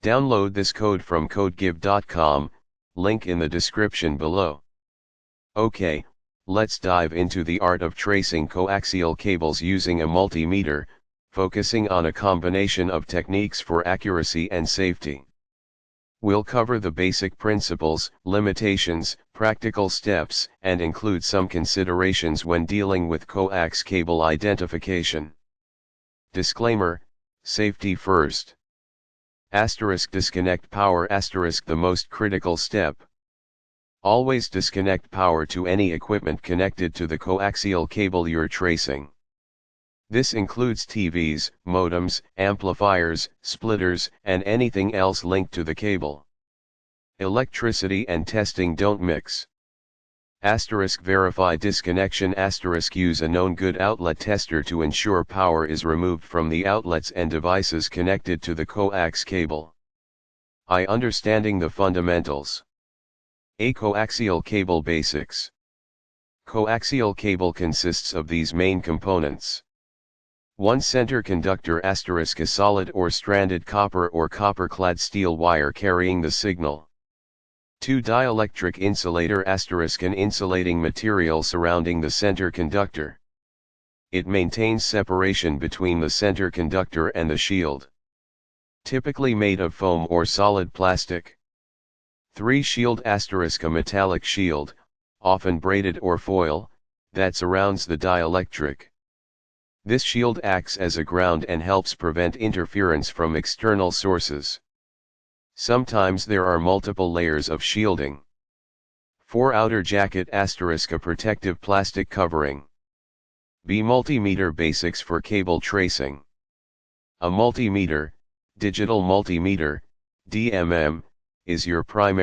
Download this code from codegive.com, link in the description below. Okay, let's dive into the art of tracing coaxial cables using a multimeter, focusing on a combination of techniques for accuracy and safety. We'll cover the basic principles, limitations, practical steps, and include some considerations when dealing with coax cable identification. Disclaimer: safety first. Disconnect power. The most critical step. Always disconnect power to any equipment connected to the coaxial cable you're tracing. This includes TVs, modems, amplifiers, splitters, and anything else linked to the cable. Electricity and testing don't mix. Verify disconnection. Use a known good outlet tester to ensure power is removed from the outlets and devices connected to the coax cable. Understanding the fundamentals. A coaxial cable basics. Coaxial cable consists of these main components. 1 center conductor *, a solid or stranded copper or copper-clad steel wire carrying the signal. 2 dielectric insulator *, an insulating material surrounding the center conductor. It maintains separation between the center conductor and the shield. Typically made of foam or solid plastic. 3 shield *, a metallic shield, often braided or foil, that surrounds the dielectric. This shield acts as a ground and helps prevent interference from external sources. Sometimes there are multiple layers of shielding. 4 outer jacket *, a protective plastic covering. B multimeter basics for cable tracing. A multimeter, digital multimeter, DMM, is your primary